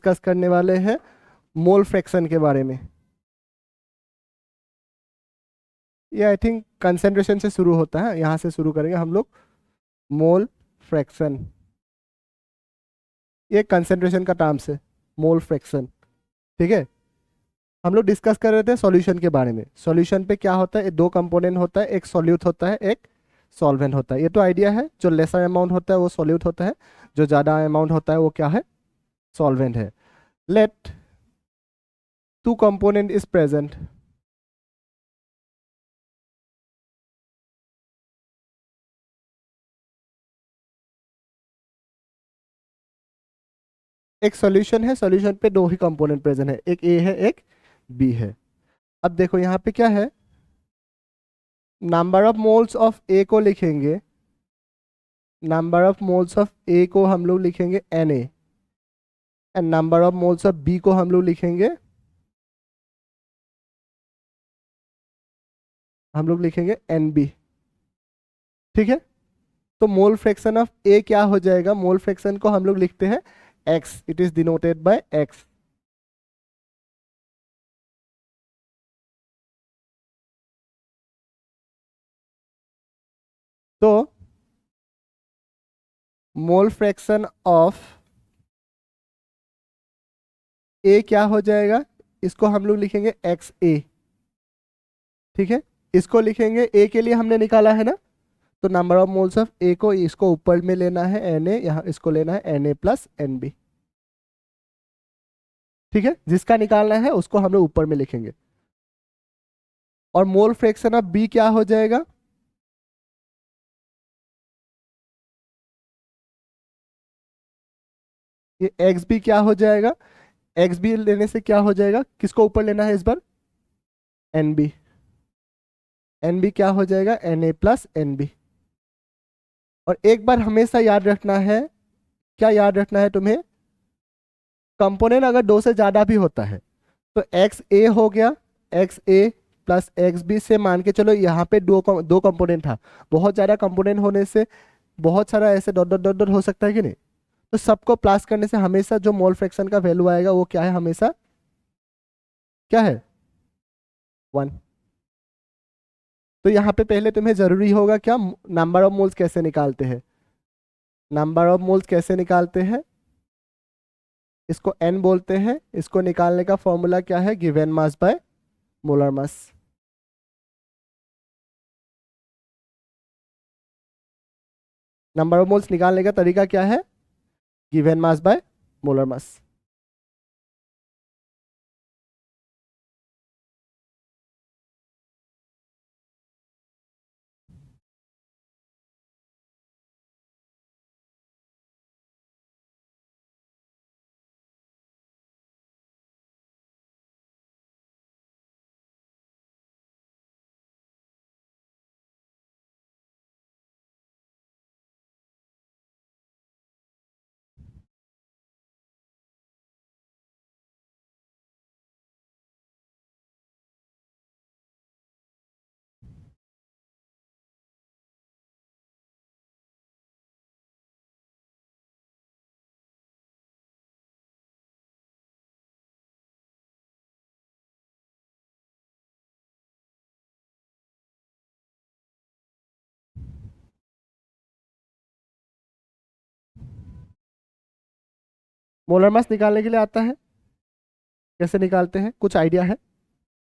Discuss करने वाले हैं मोल फ्रैक्शन के बारे में। ये आई थिंक कंसेंट्रेशन से शुरू होता है, यहाँ से शुरू करेंगे हम लोग। मोल फ्रैक्शन, ये कंसेंट्रेशन का टर्म्स है, मोल फ्रैक्शन। ठीक है, हम लोग डिस्कस कर रहे थे सॉल्यूशन के बारे में। सॉल्यूशन पे क्या होता है, दो कंपोनेंट होता है, एक सॉल्यूट होता है, एक सॉल्वेंट होता है। ये तो आइडिया है। जो लेसर अमाउंट होता है वो सॉल्यूट होता है, जो ज़्यादा अमाउंट होता है वो क्या है, सॉल्वेंट है। Let two component is present. एक सॉल्यूशन है, सॉल्यूशन पे दो ही कंपोनेंट प्रेजेंट है, एक ए है एक बी है। अब देखो यहाँ पे क्या है, number of moles of A को लिखेंगे, number of moles of A को हम लोग लिखेंगे N A, and number of moles of B को हम लोग लिखेंगे, एन बी। ठीक है, तो मोल फ्रैक्शन ऑफ ए क्या हो जाएगा, मोल फ्रैक्शन को हम लोग लिखते हैं x, it is denoted by x. तो मोल फ्रैक्शन ऑफ ए क्या हो जाएगा, इसको हम लोग लिखेंगे एक्स ए। ठीक है, इसको लिखेंगे, ए के लिए हमने निकाला है ना, तो number of moles of A को इसको ऊपर में लेना है एन ए, यहाँ इसको लेना है N A plus N B. ठीक है, जिसका निकालना है उसको हम लोग ऊपर में लिखेंगे। और मोल फ्रैक्शन ऑफ बी क्या हो जाएगा, ये एक्स बी क्या हो जाएगा, एक्स बी लेने से क्या हो जाएगा, किसको ऊपर लेना है इस बार, एन बी। एन बी क्या हो जाएगा, N A plus N B. और एक बार हमेशा याद रखना है, क्या याद रखना है तुम्हें, कंपोनेंट अगर दो से ज्यादा भी होता है तो एक्स ए हो गया, एक्स ए प्लस एक्स बी से मान के चलो, यहाँ पे दो कंपोनेंट था, बहुत ज्यादा कंपोनेंट होने से बहुत सारा ऐसे डॉट डॉट डॉट डॉट हो सकता है कि नहीं। तो सबको प्लस करने से हमेशा जो मोल फ्रैक्शन का वैल्यू आएगा वो क्या है, हमेशा क्या है, 1। तो यहाँ पे पहले तुम्हें जरूरी होगा क्या, नंबर ऑफ मोल्स कैसे निकालते हैं, नंबर ऑफ मोल्स कैसे निकालते हैं, इसको एन बोलते हैं। इसको निकालने का फॉर्मूला क्या है, given mass by molar mass. Number of moles निकालने का तरीका क्या है, given mass by molar mass. Molar mass निकालने के लिए आता है, कैसे निकालते हैं, कुछ आइडिया है।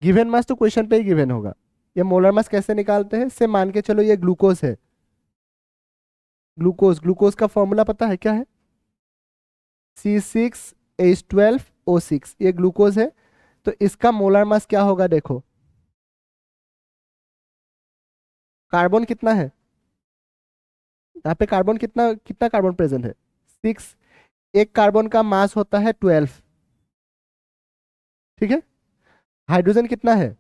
गिवन मास तो क्वेश्चन पे ही गिवन होगा। ये मोलर मास कैसे निकालते हैं, से मान के चलो ये ग्लूकोज है, ग्लूकोज, ग्लूकोज का फॉर्मूला पता है क्या है, C6H12O6, ये ग्लूकोज है। तो इसका मोलर मास क्या होगा, देखो कार्बन कितना है, यहाँ पे कार्बन कितना कितना कार्बन प्रेजेंट है, 6। एक कार्बन का मास होता है 12। ठीक है, हाइड्रोजन कितना है,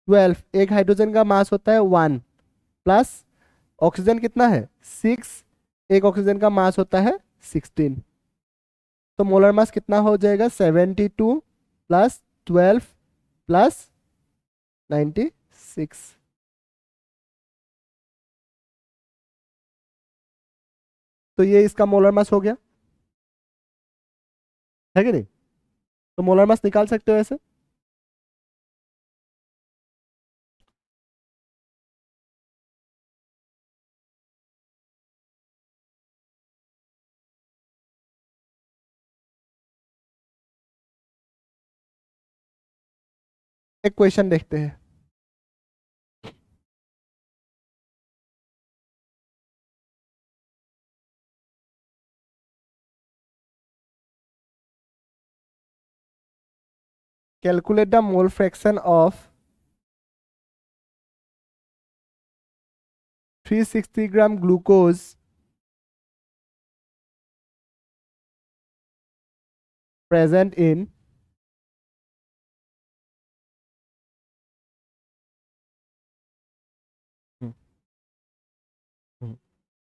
12। एक हाइड्रोजन का मास होता है 1, प्लस ऑक्सीजन कितना है, 6। एक ऑक्सीजन का मास होता है 16। तो मोलर मास कितना हो जाएगा, 72 प्लस 12 प्लस 96। तो ये इसका मोलर मास हो गया। है कि नहीं? तो मोलर मास निकाल सकते हो ऐसे। एक क्वेश्चन देखते हैं। Calculate the mole fraction of 360 gram glucose present in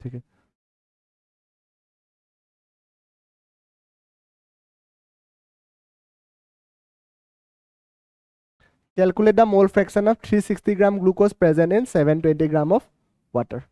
ठीक है। Calculate the mole fraction of 360 gram glucose present in 720 gram of water.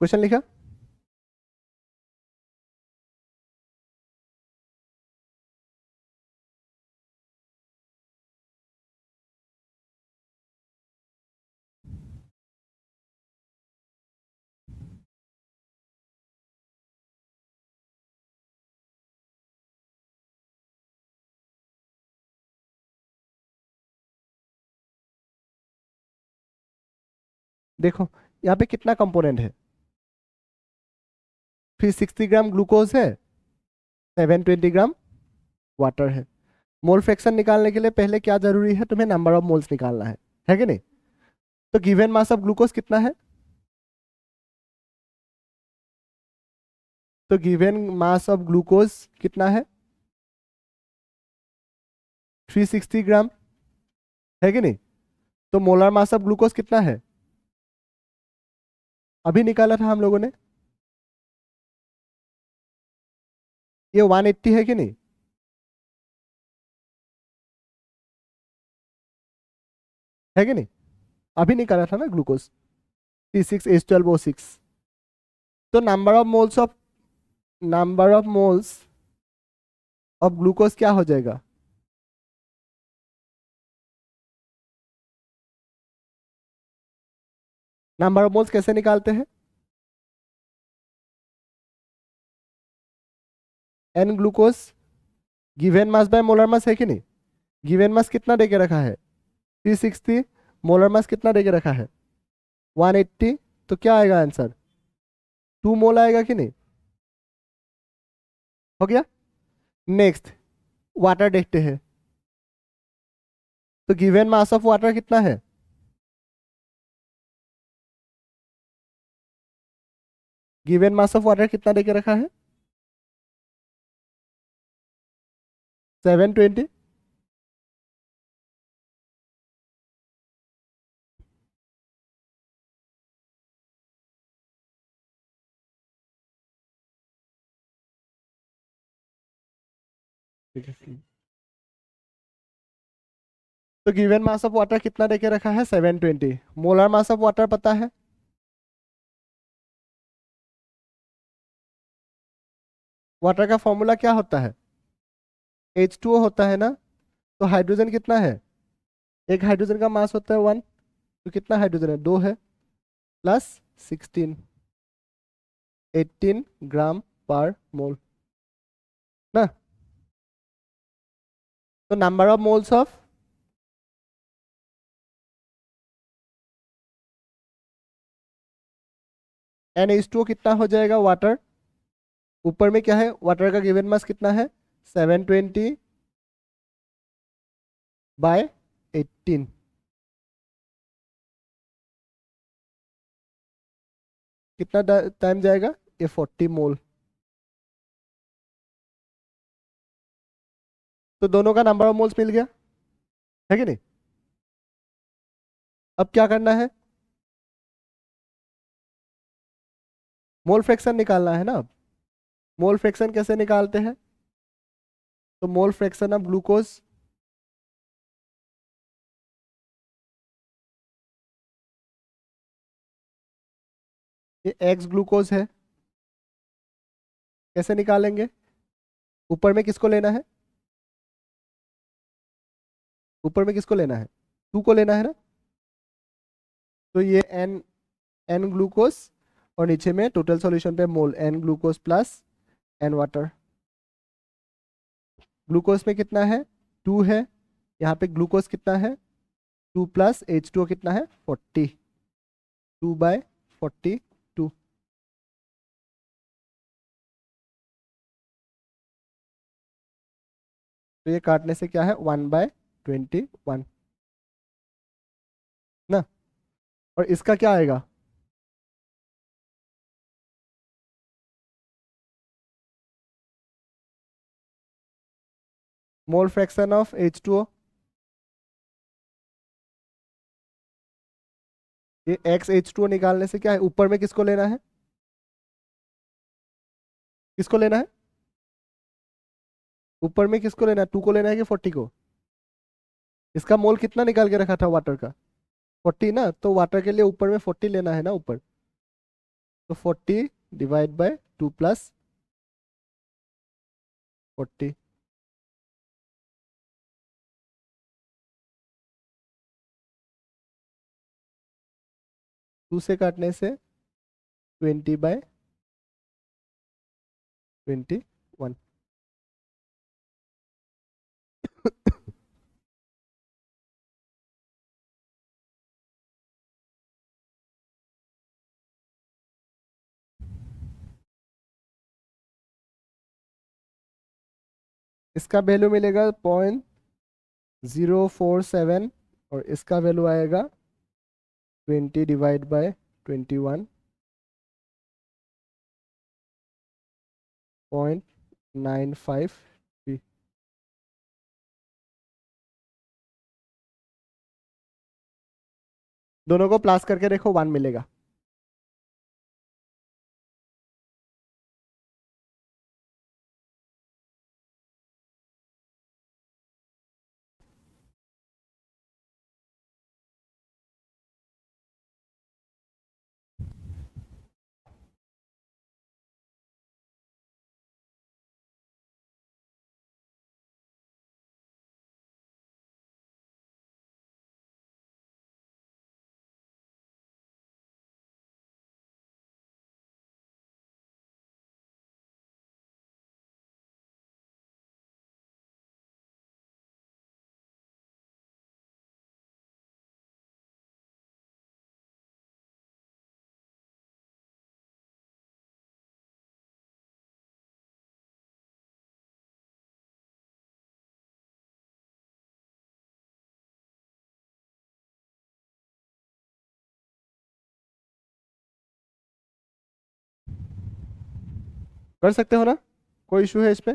Question लिखा। देखो यहाँ पे कितना कंपोनेंट है, 360 ग्राम ग्लूकोज है, 720 ग्राम वाटर है। मोल फ्रैक्शन निकालने के लिए पहले क्या जरूरी है, तुम्हें नंबर ऑफ मोल्स निकालना है कि नहीं? तो गिवन मास ऑफ ग्लूकोज कितना है? तो गिवन मास ऑफ ग्लूकोज कितना है? 360 ग्राम, है कि नहीं? तो मोलर मास ऑफ ग्लूकोज कितना है? अभी निकाला था हम लोगों ने, ये 180 है कि नहीं? है कि नहीं? अभी निकाला था ना ग्लूकोज, C6H12O6। तो number of moles of glucose क्या हो जाएगा? नंबर ऑफ मोल्स कैसे निकालते हैं? N glucose given mass by molar mass, है कि नहीं? गिवन मास कितना दे के रखा है? 360। मोलर मास कितना दे के रखा है? 180। तो क्या आएगा आंसर? 2 मोल आएगा कि नहीं? हो गया। नेक्स्ट वाटर देखते हैं। तो गिवन मास ऑफ वाटर कितना है? गिवन मास ऑफ वाटर कितना दे के रखा है? 720। ठीक है। तो गिवन मास ऑफ वाटर कितना देके रखा है? 720। मोलर मास ऑफ वाटर पता है? वाटर का फॉर्मूला क्या होता है? H2O होता है ना। तो हाइड्रोजन कितना है? एक हाइड्रोजन का मास होता है 1। तो कितना हाइड्रोजन है? 2 है, प्लस 16, 18 ग्राम पर मोल ना। तो number of moles of NH2O कितना हो जाएगा? वाटर ऊपर में क्या है? वाटर का गिवन मास कितना है? 720 बाय 18। कितना टाइम जाएगा? ये 40 मोल। तो दोनों का नंबर ऑफ मोल्स मिल गया, है कि नहीं? अब क्या करना है, मोल फ्रैक्शन निकालना है ना। अब मोल फ्रैक्शन कैसे निकालते हैं? तो मोल फ्रैक्शन ऑफ ग्लूकोज, ये एक्स ग्लूकोज है, कैसे निकालेंगे? ऊपर में किसको लेना है? ऊपर में किसको लेना है? टू को लेना है ना। तो ये एन, एन ग्लूकोज, और नीचे में टोटल सॉल्यूशन पे mole, N glucose plus N water. Glucose में कितना है? टू है। यहाँ पे ग्लूकोज कितना है? टू प्लस एच टू कितना है? 40, 2/42। तो ये काटने से क्या है? 1/21 ना। और इसका क्या आएगा? मोल फ्रैक्शन ऑफ H2O, ये XH2O निकालने से क्या है? ऊपर में किसको लेना है? किसको लेना है? ऊपर में किसको लेना है? टू को लेना है कि 40 को? इसका मोल कितना निकाल के रखा था वाटर का? 40 ना, तो वाटर के लिए ऊपर में 40 लेना है ना ऊपर। तो 40/2 प्लस 40। टू से काटने से 20/21। इसका वैल्यू मिलेगा 0.047, और इसका वैल्यू आएगा 20/21, 0.95। दोनों को प्लस करके देखो, 1 मिलेगा। कर सकते हो ना, कोई इशू है इस पे?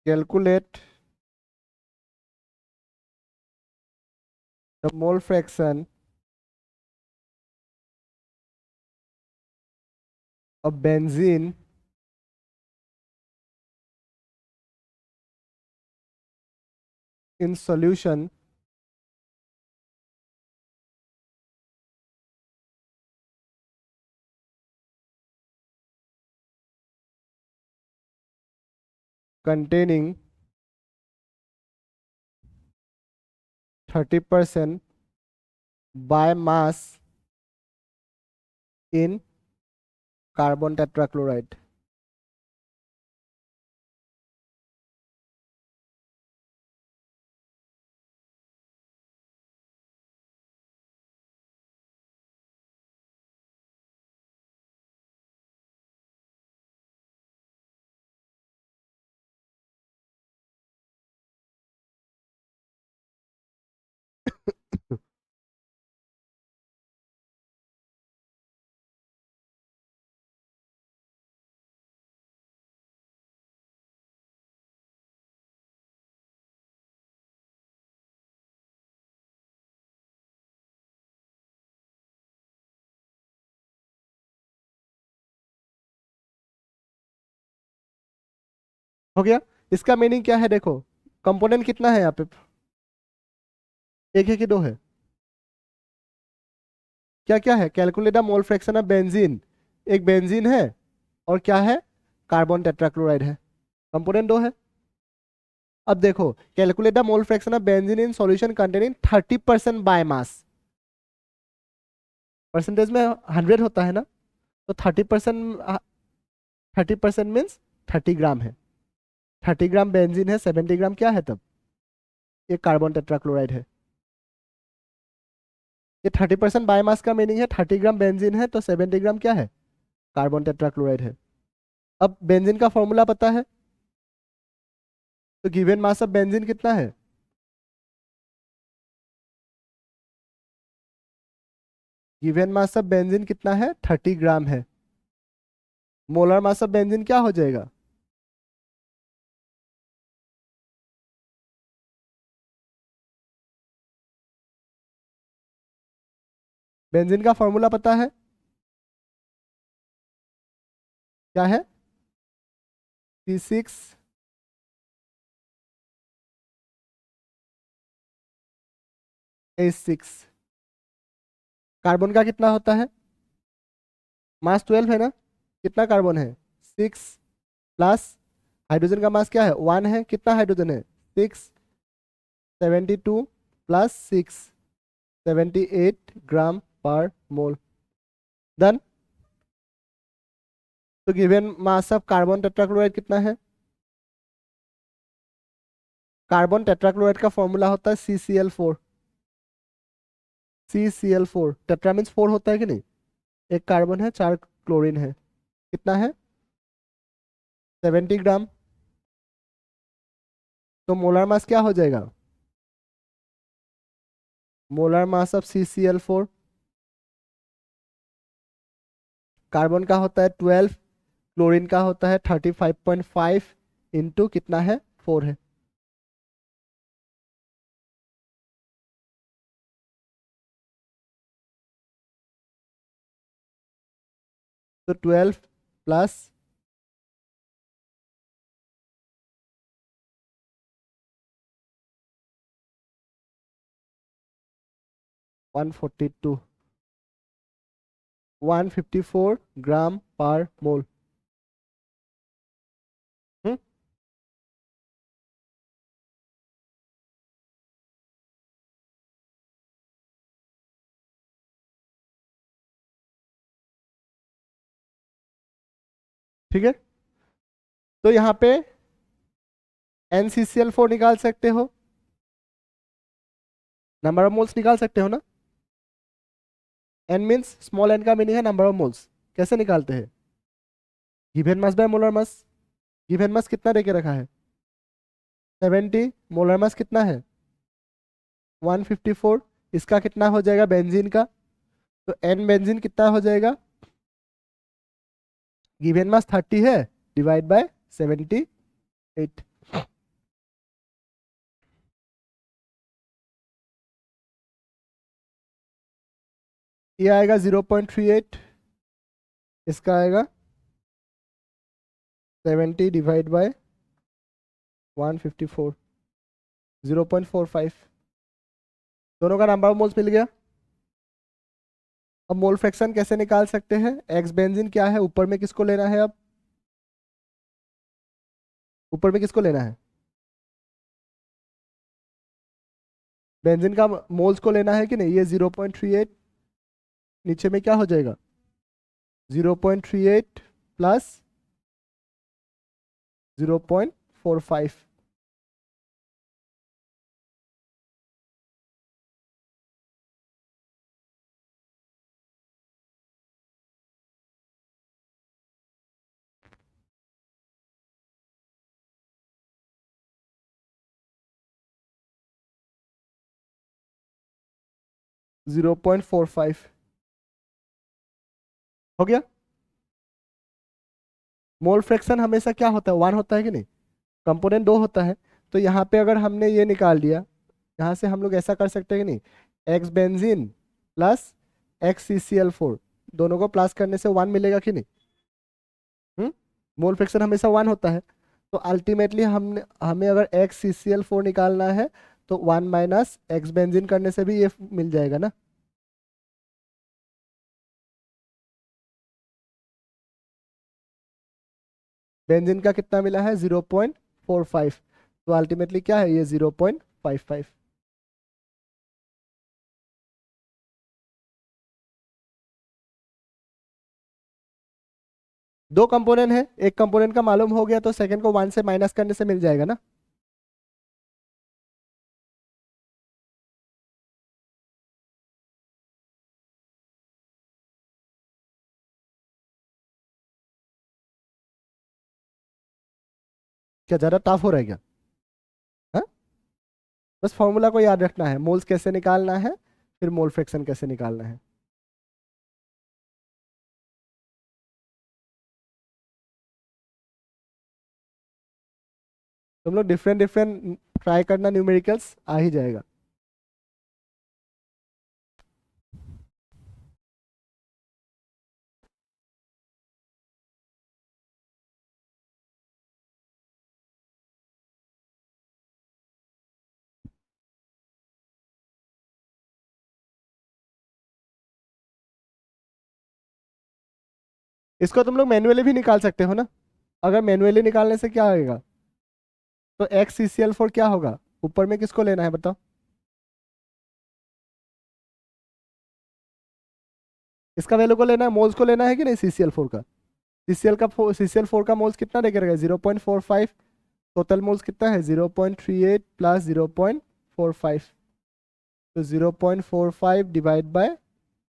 Calculate the mole fraction of benzene in solution containing 30% by mass in carbon tetrachloride. हो गया। इसका मीनिंग क्या है देखो, कंपोनेंट कितना है यहाँ पे, एक है कि दो है, क्या क्या है, calculate the mole fraction of benzene, एक बेंजीन है और क्या है, कार्बन टेट्राक्लोराइड है, कंपोनेंट दो है। अब देखो, calculate the mole fraction of benzene in solution containing 30% by mass, percentage में 100 होता है ना, तो 30%, 30% मीन्स 30 ग्राम है, 30 ग्राम बेंजीन है, 70 ग्राम क्या है तब, ये कार्बन टेट्राक्लोराइड है। ये 30% बायोमास का मीनिंग है 30 ग्राम बेंजीन है तो 70 ग्राम क्या है, कार्बन टेट्राक्लोराइड है। अब बेंजीन का फॉर्मूला पता है, तो गिवन मास ऑफ बेंजीन कितना है, गिवन मास ऑफ बेंजीन कितना है, 30 ग्राम है। मोलर मास ऑफ बेंजीन क्या हो जाएगा, बेंजीन का फॉर्मूला पता है, क्या है, C6H6। कार्बन का कितना होता है, मास 12 है ना, कितना कार्बन है, 6 प्लस हाइड्रोजन का मास क्या है, 1 है, कितना हाइड्रोजन है, 6, 72 प्लस 6, 78 ग्राम पर मोल। डन। तो given mass of carbon tetrachloride कितना है, कार्बन टेट्राक्लोराइड का फॉर्मूला होता है CCl4, CCl4, टेट्रा मीन्स 4 होता है कि नहीं, एक कार्बन है 4 क्लोरीन है, कितना है, 70 ग्राम। तो मोलर मास क्या हो जाएगा, molar mass of CCl4, carbon का होता है 12, क्लोरीन का होता है 35.5 इंटू कितना है, 4 है। तो 12 प्लस 142, 154 ग्राम पर मोल। ठीक है, तो यहाँ पे NCCl4 निकाल सकते हो, नंबर ऑफ मोल्स निकाल सकते हो ना, n मीन्स स्मॉल n का मीनिंग है नंबर ऑफ मोल्स। कैसे निकालते हैं, given mass by molar mass, given mass कितना देके रखा है, 70, मोलर मास कितना है, 154, इसका कितना हो जाएगा बेंजीन का, तो n बेंजीन कितना हो जाएगा, गिवन मास 30 है, डिवाइड बाय 78। ये आएगा 0.38, इसका आएगा 70 डिवाइड बाय 154, 0.45। दोनों का नंबर ऑफ मोल्स मिल गया। अब मोल फ्रैक्शन कैसे निकाल सकते हैं? एक्स बेंजीन क्या है, ऊपर में किसको लेना है? अब ऊपर में किसको लेना है? बेंजीन का मोल्स को लेना है कि नहीं? ये 0.38, नीचे में क्या हो जाएगा? 0.38 प्लस 0.45। 0.45 हो गया। मोल फ्रैक्शन हमेशा क्या होता है? 1 होता है कि नहीं? कंपोनेंट 2 होता है। तो यहाँ पे अगर हमने ये निकाल दिया, यहाँ से हम लोग ऐसा कर सकते हैं कि नहीं, x benzene plus x CCl4, दोनों को प्लस करने से 1 मिलेगा कि नहीं? मोल फ्रैक्शन हमेशा 1 होता है। तो अल्टीमेटली हमने हमें अगर एक्स CCl4 निकालना है तो 1 माइनस एक्स बेंजीन करने से भी ये मिल जाएगा ना। बेंजीन का कितना मिला है? 0.45। तो अल्टीमेटली क्या है ये? 0.55। दो कंपोनेंट है, एक कंपोनेंट का मालूम हो गया तो सेकंड को 1 से माइनस करने से मिल जाएगा ना। क्या ज्यादा टफ हो रहा है क्या? हाँ, बस फॉर्मूला को याद रखना है, मोल्स कैसे निकालना है, फिर मोल फ्रैक्शन कैसे निकालना है। तुम लोग डिफरेंट डिफरेंट ट्राई करना, न्यूमेरिकल्स आ ही जाएगा। इसको तुम लोग मैन्युअली भी निकाल सकते हो ना। अगर मैन्युअली निकालने से क्या होगा, तो एक्स CCl4 क्या होगा? ऊपर में किसको लेना है बताओ? इसका वैल्यू को लेना है, मोल्स को लेना है कि नहीं CCl4 का? CCl4 का मोल्स कितना देकर गया? 0.45। टोटल मोल्स कितना है? 0.38 प्लस 0.45। तो 0.45 डिवाइड बाय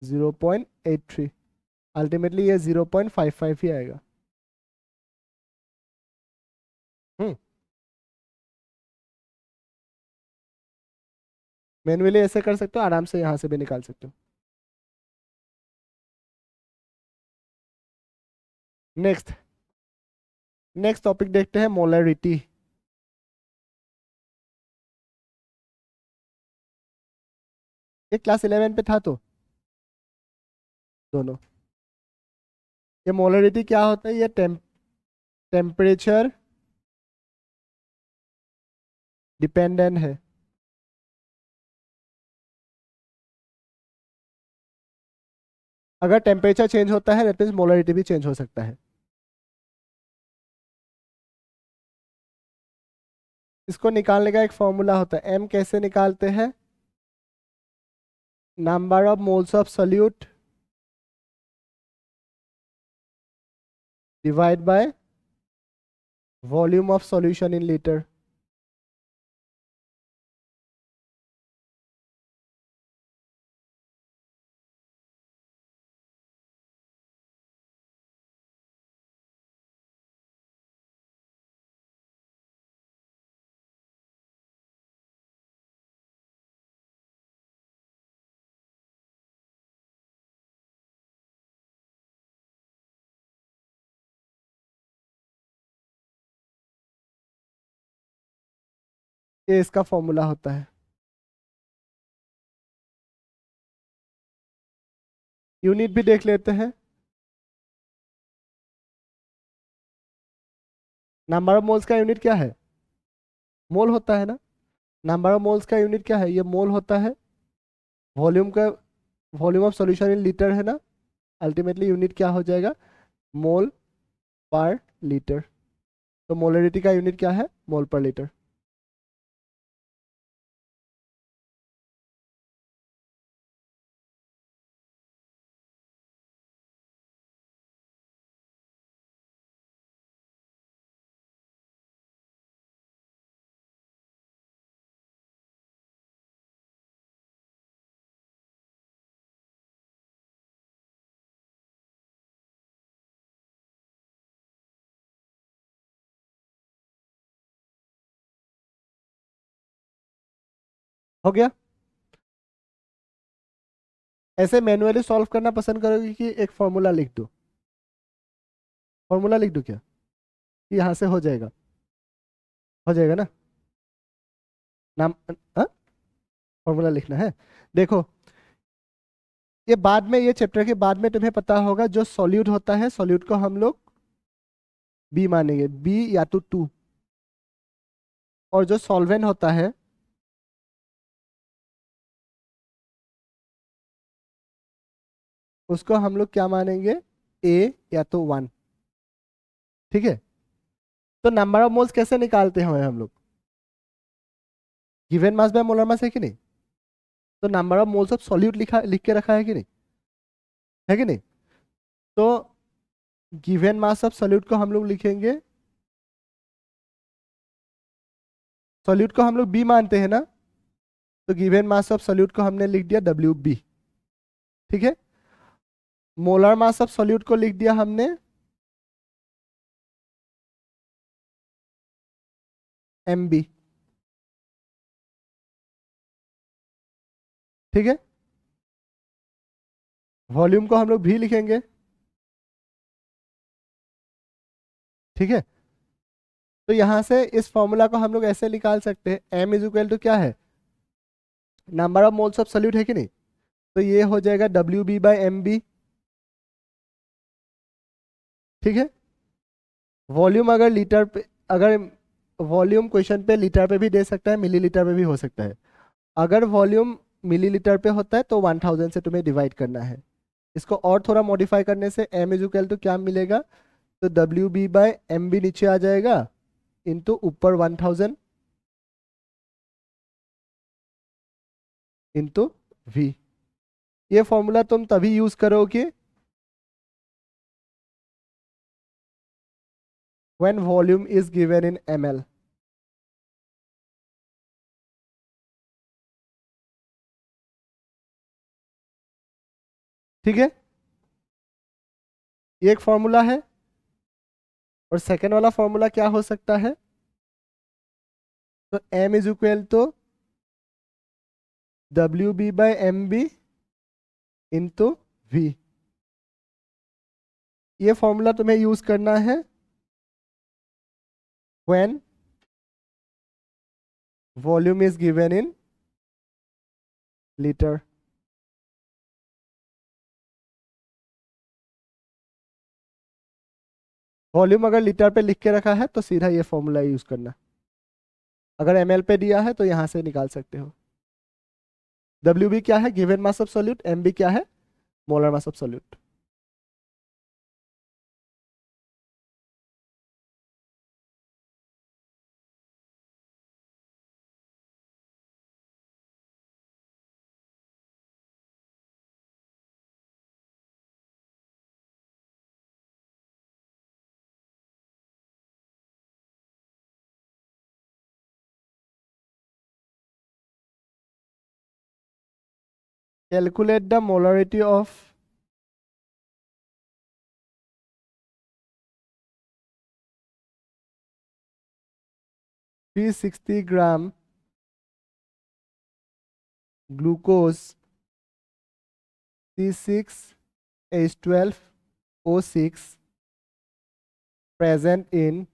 0.83, अल्टीमेटली ये 0.55 ही आएगा। हम्म, मैन्युअली ऐसे कर सकते हो, आराम से यहाँ से भी निकाल सकते हो। नेक्स्ट नेक्स्ट टॉपिक देखते हैं, मोलरिटी। ये क्लास 11 पे था तो दोनों। ये मोलरिटी क्या होता है? ये टेम्परेचर डिपेंडेंट है। अगर टेम्परेचर चेंज होता है दैट मीन्स मोलरिटी भी चेंज हो सकता है। इसको निकालने का एक फॉर्मूला होता है, एम कैसे निकालते हैं? Number of moles of solute divide by volume of solution in litre. ये इसका फॉर्मूला होता है। यूनिट भी देख लेते हैं। नंबर ऑफ मोल्स का यूनिट क्या है? मोल होता है ना। नंबर ऑफ मोल्स का यूनिट क्या है? ये मोल होता है। वॉल्यूम का, volume of solution in litre है ना। अल्टीमेटली यूनिट क्या हो जाएगा? मोल पर लीटर। तो मोलरिटी का यूनिट क्या है? मोल पर लीटर। हो गया। ऐसे मैन्युअली सॉल्व करना पसंद करोगे कि एक फॉर्मूला लिख दो? फॉर्मूला लिख दो क्या? यहाँ से हो जाएगा? हो जाएगा ना। नाम, फॉर्मूला लिखना है। देखो, ये बाद में, ये चैप्टर के बाद में तुम्हें पता होगा, जो सॉल्यूट होता है, सॉल्यूट को हम लोग बी मानेंगे, बी या तो टू। और जो सॉल्वेंट होता है, उसको हम लोग क्या मानेंगे? ए या तो वन। ठीक है। तो नंबर ऑफ मोल्स कैसे निकालते हैं हम लोग? Given mass by molar mass है कि नहीं? तो number of moles of solute लिखा, लिख के रखा है कि नहीं? है कि नहीं? तो गिवन मास ऑफ सॉल्यूट को हम लोग लिखेंगे, सॉल्यूट को हम लोग बी मानते हैं ना, तो गिवन मास ऑफ सॉल्यूट को हमने लिख दिया डब्ल्यू बी। ठीक है। मोलर मास ऑफ सॉल्यूट को लिख दिया हमने एम बी। ठीक है। वॉल्यूम को हम लोग भी लिखेंगे। ठीक है। तो यहां से इस फॉर्मूला को हम लोग ऐसे निकाल सकते हैं, एम इज इक्वल टू क्या है? Number of moles of solute, है कि नहीं? तो ये हो जाएगा W B by M B. ठीक है। वॉल्यूम अगर लीटर पे, अगर वॉल्यूम क्वेश्चन पे लीटर पे भी दे सकता है, मिलीलीटर पे भी हो सकता है। अगर वॉल्यूम मिलीलीटर पे होता है तो 1000 से तुम्हें डिवाइड करना है। इसको और थोड़ा मॉडिफाई करने से एम इज इक्वल टू क्या मिलेगा? तो W B by M B नीचे आ जाएगा, इंटू ऊपर 1000 इंटू वी। ये फॉर्मूला तुम तभी यूज करोगे when volume is given in ml। ठीक है। ये एक फॉर्मूला है। और सेकेंड वाला फॉर्मूला क्या हो सकता है? तो m is equal to W B by M B into V. ये फॉर्मूला तुम्हें यूज करना है when volume is given in litre. Volume अगर लीटर पे लिख के रखा है तो सीधा ये फॉर्मूला यूज करना। अगर ml पे दिया है तो यहां से निकाल सकते हो। डब्ल्यू बी क्या है? Given mass of solute. M B क्या है? Molar mass of solute. Calculate the molarity of 360 gram glucose C6H12O6 present in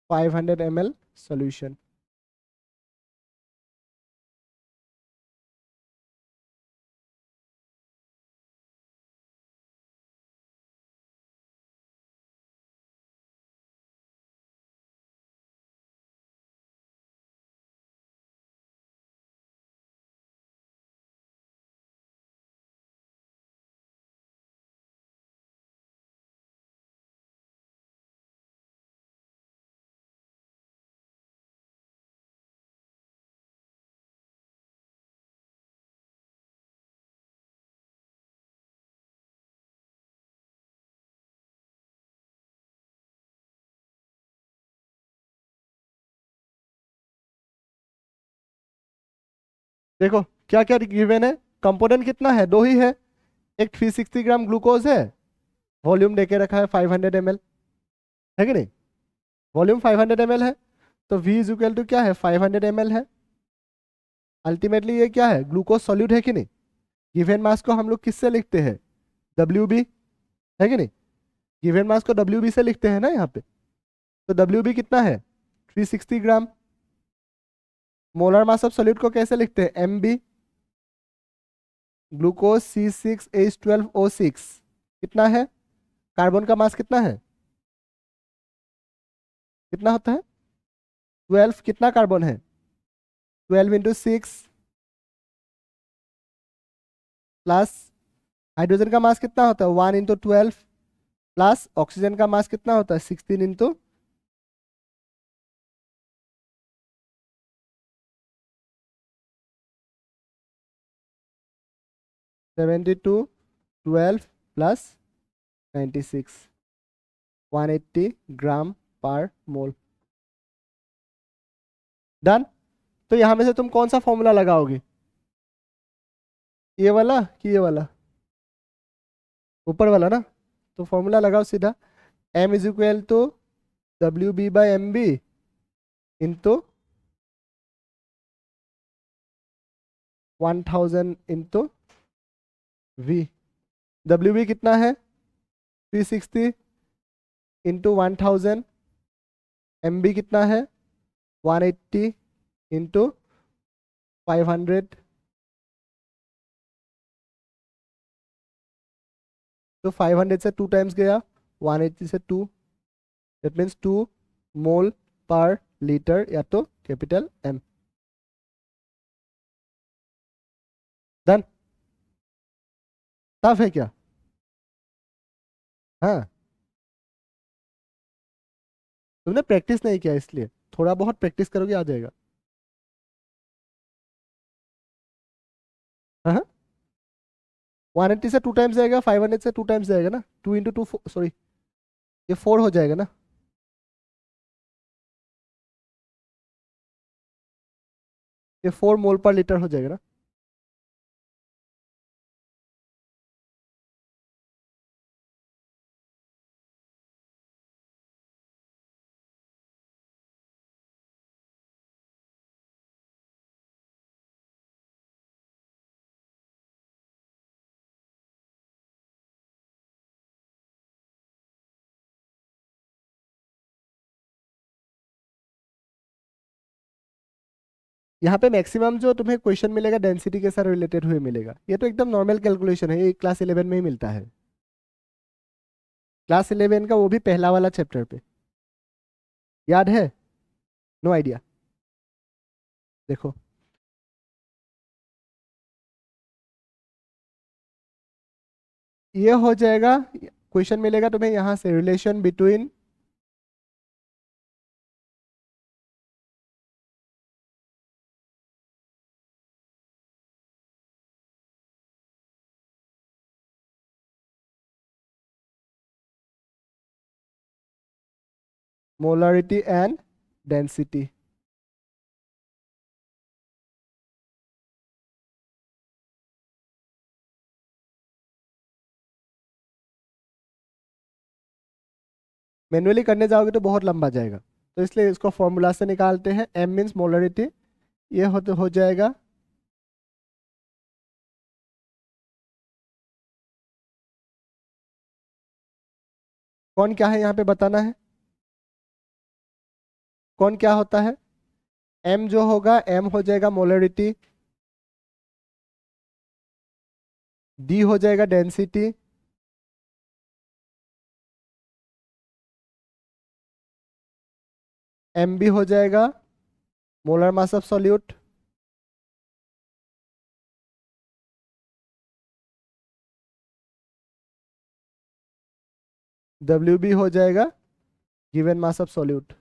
500 ml solution। देखो क्या क्या गिवन है, कंपोनेंट कितना है, दो ही है। एक 360 ग्राम ग्लूकोज है, वॉल्यूम देके रखा है 500 ml, है कि नहीं, वॉल्यूम 500 ml है, तो V इज इक्वल टू क्या है, 500 ml है। अल्टीमेटली ये क्या है, ग्लूकोज सॉल्यूट है कि नहीं। गिवन मास को हम लोग किससे लिखते हैं, WB, है कि नहीं, गिवन मास को WB से लिखते हैं ना यहाँ पे। तो WB कितना है, 360 ग्राम। मोलर मास ऑफ सॉल्यूट को कैसे लिखते हैं, MB। ग्लूकोज C6H12O6 कितना है, कार्बन का मास कितना है, कितना होता है 12, कितना कार्बन है 12 इंटू 6 प्लस हाइड्रोजन का मास कितना होता है 1 इंटू 12 प्लस ऑक्सीजन का मास कितना होता है 16 इंटू 72, 12 प्लस 96, 180 ग्राम पर मोल। डन। तो यहां में से तुम कौन सा फॉर्मूला लगाओगे, ये वाला कि ये वाला, ऊपर वाला ना। तो फॉर्मूला लगाओ सीधा, M is equal to WB/MB into 1000 into V। WB कितना है 360 इंटू 1000, MB कितना है 180 इंटू 500, तो 500 से 2 टाइम्स गया, 180 से 2, दैट मीन्स 2 मोल पर लीटर, या तो कैपिटल M। डन। साफ है क्या, हाँ। तुमने प्रैक्टिस नहीं किया इसलिए, थोड़ा बहुत प्रैक्टिस करोगे आ जाएगा। हाँ, 180 से 2 टाइम्स जाएगा, 500 से 2 टाइम्स जाएगा ना, 2 इंटू 2, सॉरी ये 4 हो जाएगा ना। ये 4 मोल पर लीटर हो जाएगा ना। यहाँ पे मैक्सिमम जो तुम्हें क्वेश्चन मिलेगा डेंसिटी के साथ रिलेटेड हुए मिलेगा, ये तो एकदम नॉर्मल कैलकुलेशन है, ये क्लास 11 में ही मिलता है। क्लास 11 का वो भी पहला वाला चैप्टर पे, याद है, नो आइडिया। देखो ये हो जाएगा, क्वेश्चन मिलेगा तुम्हें यहाँ से, relation between molarity and density. Manually करने जाओगे तो बहुत लंबा जाएगा, तो इसलिए इसको फॉर्मूला से निकालते हैं। M मीन्स मोलरिटी, ये हो जाएगा कौन क्या है यहाँ पे बताना है, कौन क्या होता है। M जो होगा, M हो जाएगा मोलरिटी, D हो जाएगा डेंसिटी, MB हो जाएगा molar mass of solute, WB हो जाएगा गिवन मास ऑफ सॉल्यूट।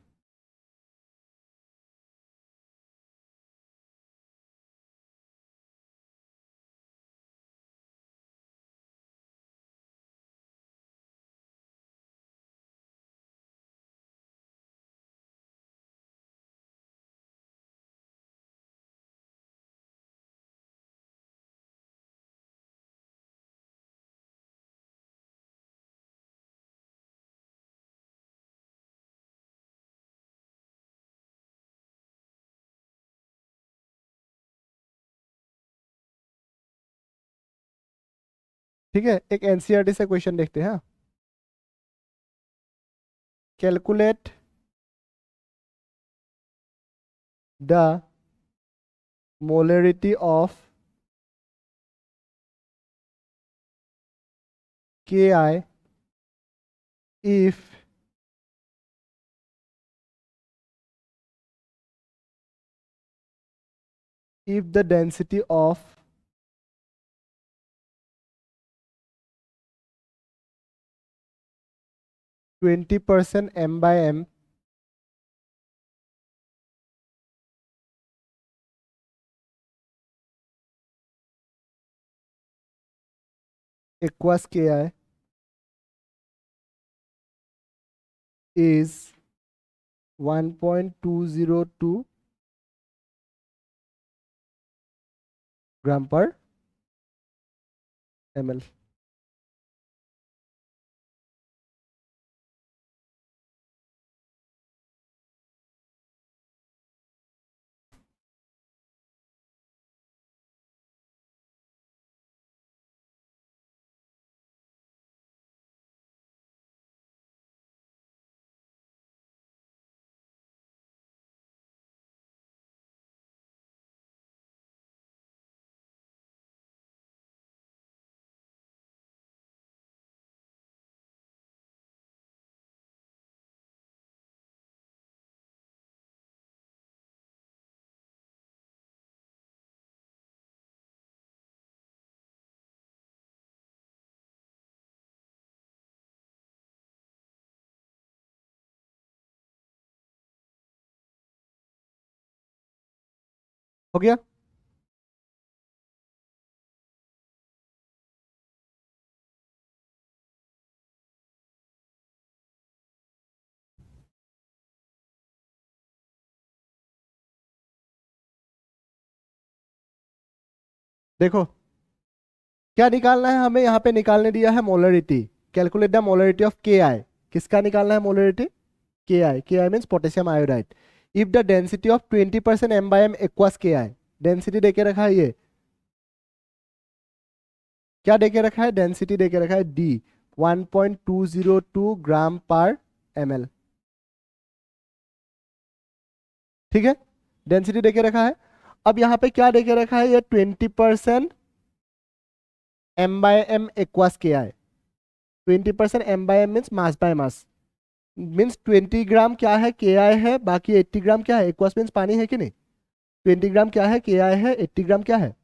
ठीक है, एक एनसीईआरटी से क्वेश्चन देखते हैं। हाँ, calculate the molarity of KI if the density of 20% m by m equals KI is 1.202 ग्राम पर ml। हो गया। देखो, क्या निकालना है हमें, यहाँ पे निकालने दिया है molarity. Calculate the molarity of KI। किसका निकालना है molarity? KI। KI means potassium iodide. If the density of 20% m by m equals KI। Density देके रखा है ये, क्या देके रखा है? डेंसिटी देके रखा है D 1.202 ग्राम पर ml। ठीक है, डेंसिटी देके रखा है। अब यहाँ पे क्या देके रखा है? ये 20% m by m equals KI। 20% m by m means mass by mass, means 20 ग्राम क्या है? KI है, बाकी 80 ग्राम क्या है? इक्वल्स मीन्स पानी है कि नहीं? 20 ग्राम क्या है? KI है, 80 ग्राम क्या है?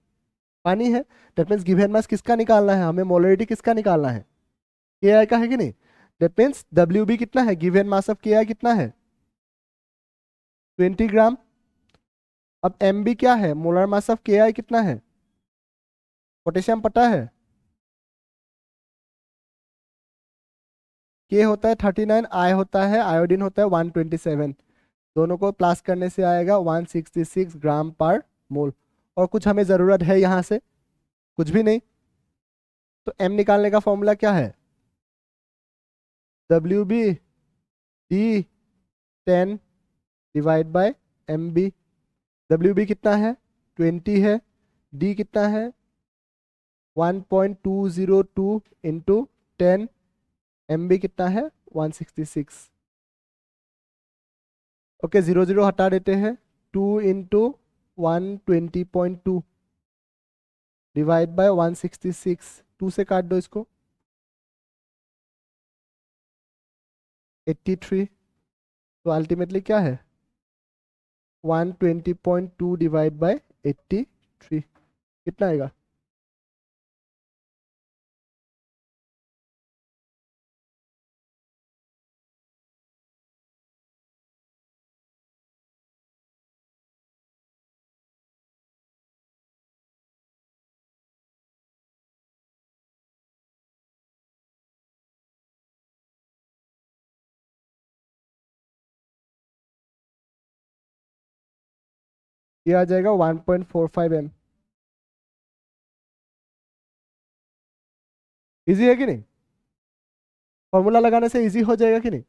पानी है। दैट मीन्स गिवन मास किसका निकालना है हमें? मोलरिटी किसका निकालना है? KI का है कि नहीं? दैट मीन्स WB कितना है? गिवन मास ऑफ KI कितना है? 20 ग्राम। अब MB क्या है? मोलर मास ऑफ KI कितना है? पोटेशियम पता है, K होता है 39, I होता है, आयोडीन होता है 127। दोनों को प्लस करने से आएगा 166 ग्राम पर मोल। और कुछ हमें ज़रूरत है यहाँ से? कुछ भी नहीं। तो M निकालने का फॉर्मूला क्या है? WB D10 divide by MB। WB कितना है? 20 है। D कितना है? 1.202 इंटू 10। MB कितना है? 166। ओके, 0 0 हटा देते हैं। 2 इंटू 120.2 डिवाइड बाय 166। 2 से काट दो इसको, 83। तो अल्टीमेटली क्या है? 120.2 डिवाइड बाय 83 कितना आएगा? ये आ जाएगा 1.45 m। इजी है कि नहीं? फॉर्मूला लगाने से इजी हो जाएगा कि नहीं?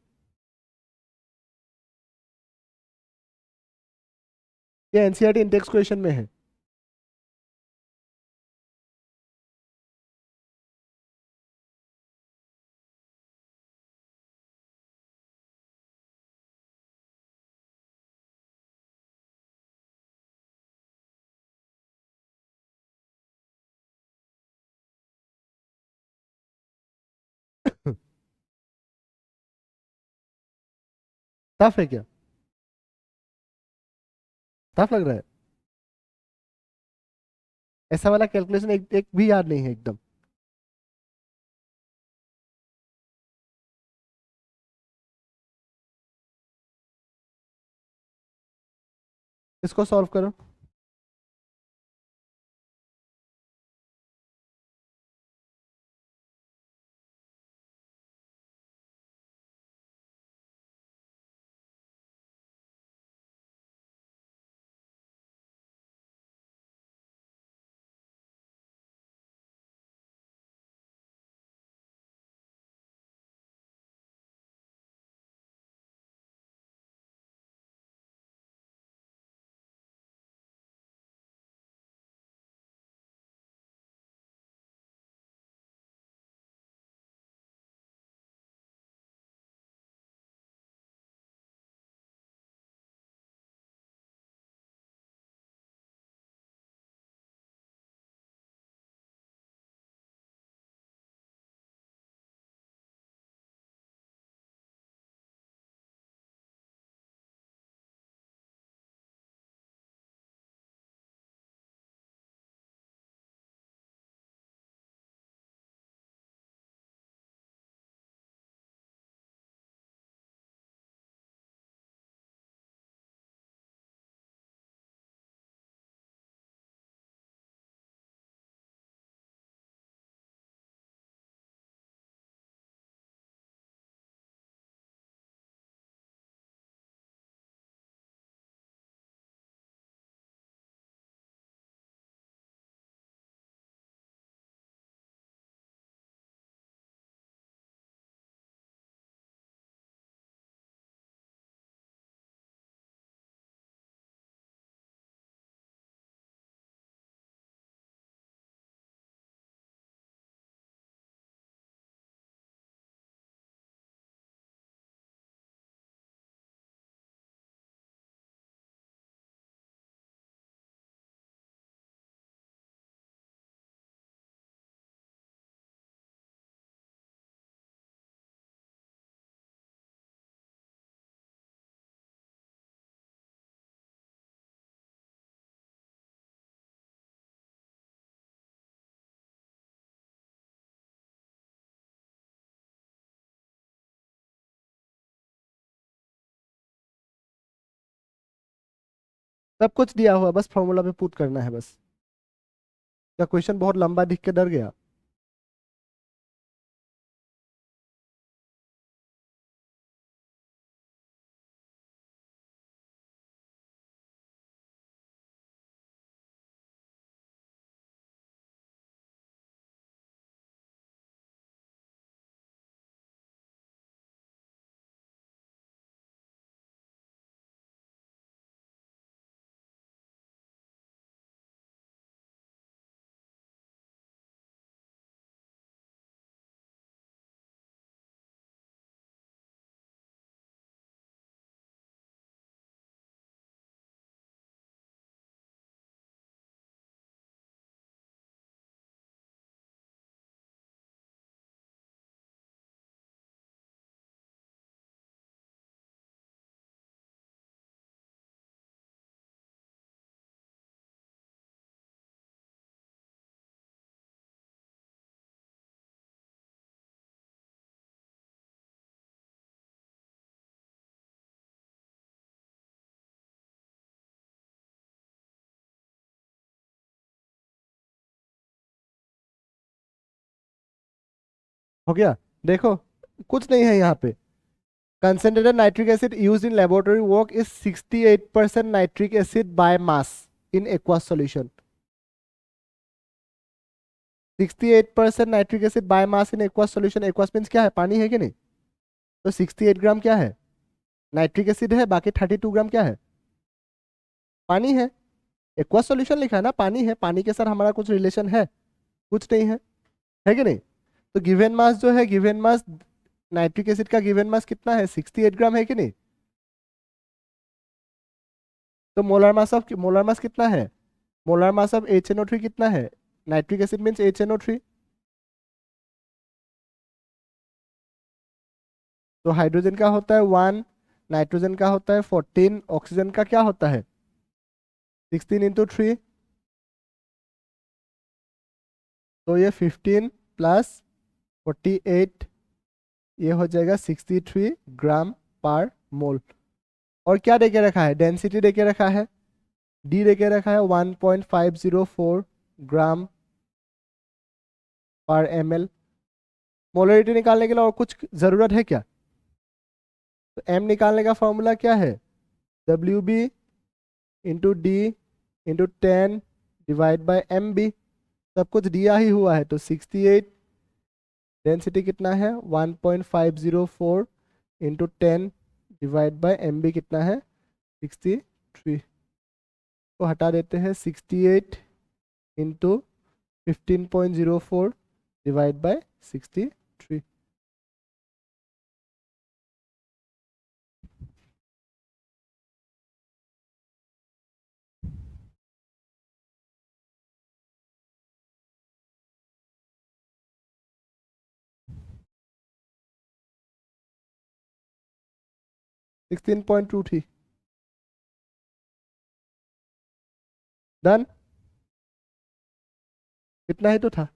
ये एनसीईआरटी इंडेक्स क्वेश्चन में है। टफ है क्या? टफ लग रहा है? ऐसा वाला कैलकुलेशन एक भी याद नहीं है एकदम? इसको सॉल्व करो। सब कुछ दिया हुआ है, बस फॉर्मूला पे पुट करना है बस। क्या क्वेश्चन बहुत लंबा दिख के डर गया? हो गया? देखो, कुछ नहीं है यहाँ पे। concentrated nitric acid used in laboratory work is 68% nitric acid by mass in aqueous solution। 68% nitric acid by mass in aqueous solution. Aqueous means क्या है? पानी है कि नहीं? तो 68 ग्राम क्या है? नाइट्रिक एसिड है, बाकी 32 ग्राम क्या है? पानी है। एक्वस सॉल्यूशन लिखा है ना, पानी है। पानी के साथ हमारा कुछ रिलेशन है? कुछ नहीं है कि नहीं? तो गिवन मास जो है, गिवन मास नाइट्रिक एसिड का गिवन मास कितना है? 68 ग्राम है कि नहीं? तो मोलर मास कितना है? मोलर मास ऑफ HNO3 कितना है? Nitric acid means HNO3। तो हाइड्रोजन का होता है 1, नाइट्रोजन का होता है 14, ऑक्सीजन का क्या होता है 16 इंटू 3, तो ये 15 प्लस 48, ये हो जाएगा 63 ग्राम पर मोल। और क्या देके रखा है, डेंसिटी देके रखा है, डी देके रखा है 1.504 ग्राम पर ml। मोलरिटी निकालने के लिए और कुछ ज़रूरत है क्या? तो m निकालने का फॉर्मूला क्या है, WB into D into 10 divide by MB। सब कुछ दिया ही हुआ है, तो 68, डेंसिटी कितना है 1.504 इंटू 10 डिवाइड बाई MB कितना है 63, को हटा देते हैं 68 into 15.04 divide by 63। Sixteen point two थी। डन, इतना ही तो था।